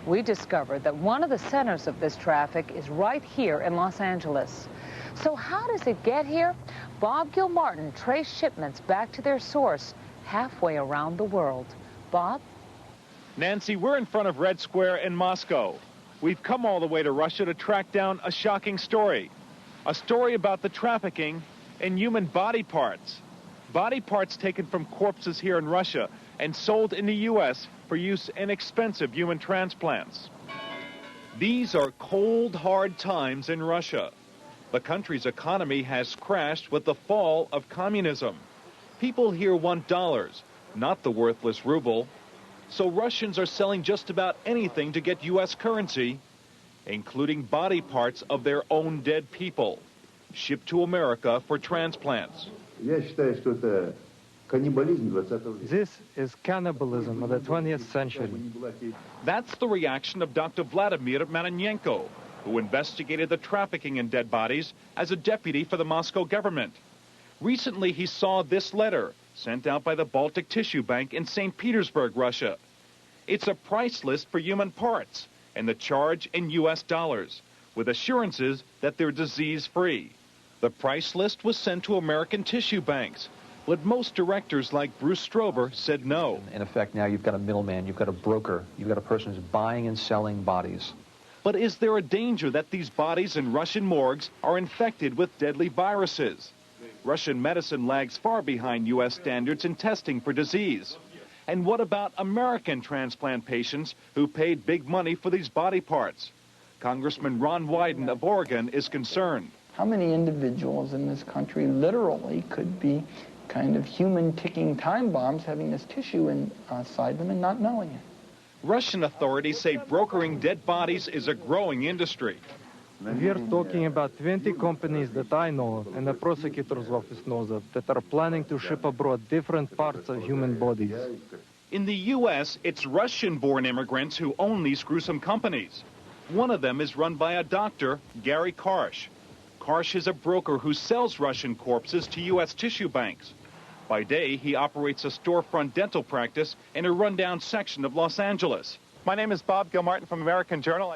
We discovered that one of the centers of this traffic is right here in Los Angeles. So how does it get here? Bob Gilmartin traced shipments back to their source halfway around the world. Bob? Nancy, we're in front of Red Square in Moscow. We've come all the way to Russia to track down a shocking story. A story about the trafficking in human body parts. Body parts taken from corpses here in Russia and sold in the U.S. for use in expensive human transplants. These are cold, hard times in Russia. The country's economy has crashed with the fall of communism. People here want dollars, not the worthless ruble. So Russians are selling just about anything to get U.S. currency, including body parts of their own dead people, shipped to America for transplants. This is cannibalism of the 20th century. That's the reaction of Dr. Vladimir Manonenko, who investigated the trafficking in dead bodies as a deputy for the Moscow government. Recently, he saw this letter sent out by the Baltic Tissue Bank in St. Petersburg, Russia. It's a price list for human parts and the charge in U.S. dollars, with assurances that they're disease-free. The price list was sent to American tissue banks, but most directors like Bruce Strober said no. In effect, now you've got a middleman, you've got a broker, you've got a person who's buying and selling bodies. But is there a danger that these bodies in Russian morgues are infected with deadly viruses? Russian medicine lags far behind U.S. standards in testing for disease. And what about American transplant patients who paid big money for these body parts? Congressman Ron Wyden of Oregon is concerned. How many individuals in this country literally could be kind of human ticking time bombs having this tissue inside them and not knowing it? Russian authorities say brokering dead bodies is a growing industry. We're talking about 20 companies that I know of, and the prosecutor's office knows of, that are planning to ship abroad different parts of human bodies. In the U.S., it's Russian-born immigrants who own these gruesome companies. One of them is run by a doctor, Gary Karsh. Karsh is a broker who sells Russian corpses to U.S. tissue banks. By day, he operates a storefront dental practice in a rundown section of Los Angeles. My name is Bob Gilmartin from American Journal.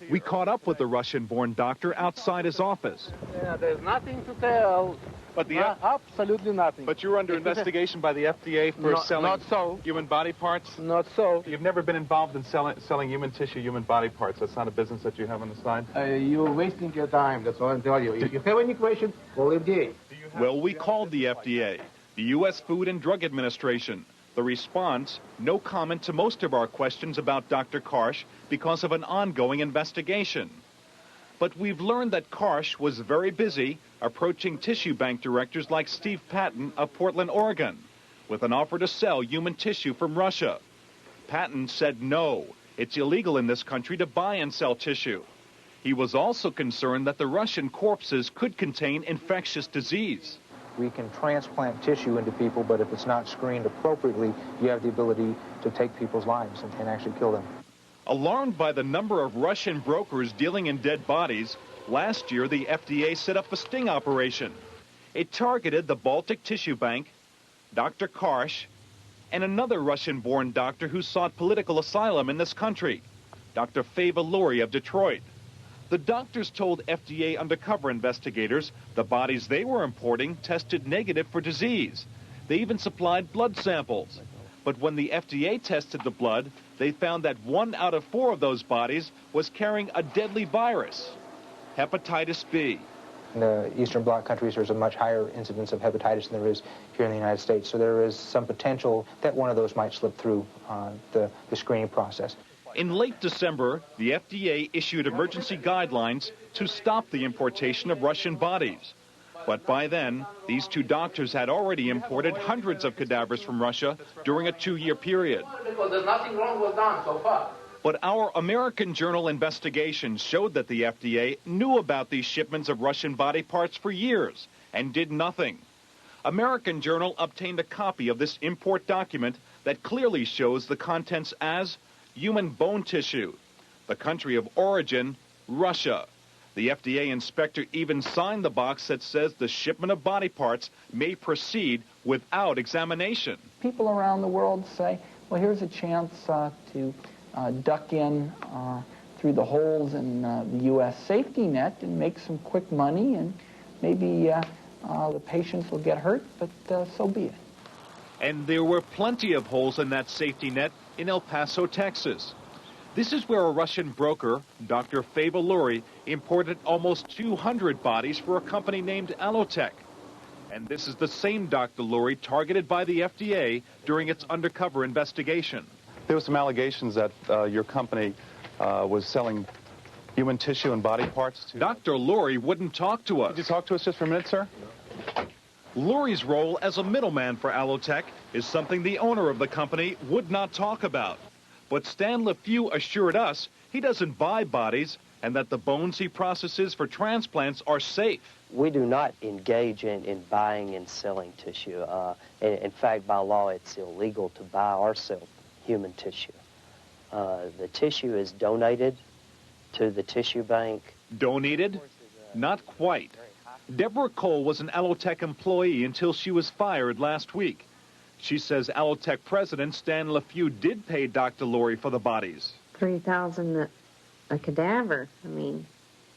We caught up with the Russian-born doctor outside his office. Yeah, there's nothing to tell. But absolutely nothing. But you're under investigation by the FDA for selling human body parts? Not so. You've never been involved in selling human tissue, human body parts. That's not a business that you have on the side? You're wasting your time, that's all I'm telling you. If you have any questions, call FDA. Well, we called the FDA, the U.S. Food and Drug Administration. The response, no comment to most of our questions about Dr. Karsh because of an ongoing investigation. But we've learned that Karsh was very busy approaching tissue bank directors like Steve Patton of Portland, Oregon, with an offer to sell human tissue from Russia. Patton said no, it's illegal in this country to buy and sell tissue. He was also concerned that the Russian corpses could contain infectious disease. We can transplant tissue into people, but if it's not screened appropriately, you have the ability to take people's lives and actually kill them. Alarmed by the number of Russian brokers dealing in dead bodies, last year the FDA set up a sting operation. It targeted the Baltic Tissue Bank, Dr. Karsh, and another Russian-born doctor who sought political asylum in this country, Dr. Fava Lurie of Detroit. The doctors told FDA undercover investigators the bodies they were importing tested negative for disease. They even supplied blood samples. But when the FDA tested the blood, they found that 1 out of 4 of those bodies was carrying a deadly virus, hepatitis B. In the Eastern Bloc countries, there's a much higher incidence of hepatitis than there is here in the United States. So there is some potential that one of those might slip through the screening process. In late December, the FDA issued emergency guidelines to stop the importation of Russian bodies. But by then, these two doctors had already imported hundreds of cadavers from Russia during a 2-year period. Because there's nothing wrong was done so far. But our American Journal investigation showed that the FDA knew about these shipments of Russian body parts for years and did nothing. American Journal obtained a copy of this import document that clearly shows the contents as human bone tissue, the country of origin, Russia. The FDA inspector even signed the box that says the shipment of body parts may proceed without examination. People around the world say, well, here's a chance to duck in through the holes in the U.S. safety net and make some quick money, and maybe the patients will get hurt, but so be it. And there were plenty of holes in that safety net in El Paso, Texas. This is where a Russian broker, Dr. Feva Lurie, imported almost 200 bodies for a company named Allotech. And this is the same Dr. Lurie targeted by the FDA during its undercover investigation. There were some allegations that your company was selling human tissue and body parts to... Dr. Lurie wouldn't talk to us. Could you talk to us just for a minute, sir? Lurie's role as a middleman for Allotech is something the owner of the company would not talk about. But Stan LeFew assured us he doesn't buy bodies and that the bones he processes for transplants are safe. We do not engage in buying and selling tissue. In fact, by law, it's illegal to buy or sell human tissue. The tissue is donated to the tissue bank. Donated? Not quite. Deborah Cole was an Allotech employee until she was fired last week. She says Allotech president Stan LeFew did pay Dr. Lurie for the bodies. $3,000 a cadaver. I mean,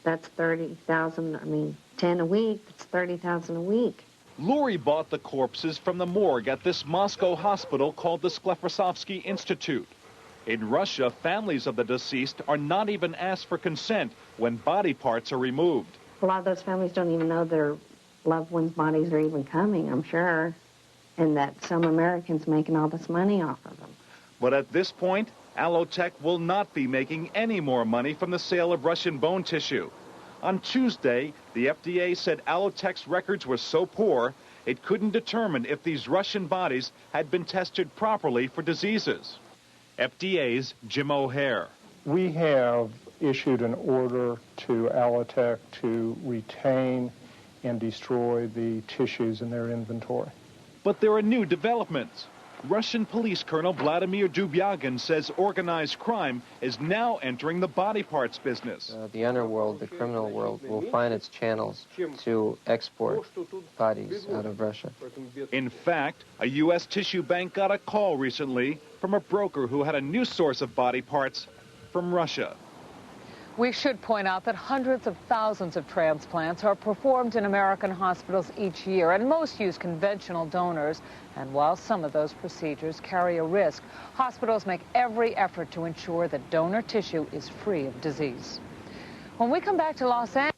that's $30,000. I mean, 10 a week. It's $30,000 a week. Lurie bought the corpses from the morgue at this Moscow hospital called the Sklefosovsky Institute. In Russia, families of the deceased are not even asked for consent when body parts are removed. A lot of those families don't even know their loved ones' bodies are even coming, I'm sure, and that some Americans making all this money off of them. But at this point, Allotech will not be making any more money from the sale of Russian bone tissue. On Tuesday, the FDA said Allotech's records were so poor, it couldn't determine if these Russian bodies had been tested properly for diseases. FDA's Jim O'Hare. We have issued an order to Allotech to retain and destroy the tissues in their inventory. But there are new developments. Russian Police Colonel Vladimir Dubyagin says organized crime is now entering the body parts business. The underworld, the criminal world, will find its channels to export bodies out of Russia. In fact, a U.S. tissue bank got a call recently from a broker who had a new source of body parts from Russia. We should point out that hundreds of thousands of transplants are performed in American hospitals each year, and most use conventional donors. And while some of those procedures carry a risk, hospitals make every effort to ensure that donor tissue is free of disease. When we come back to Los Angeles,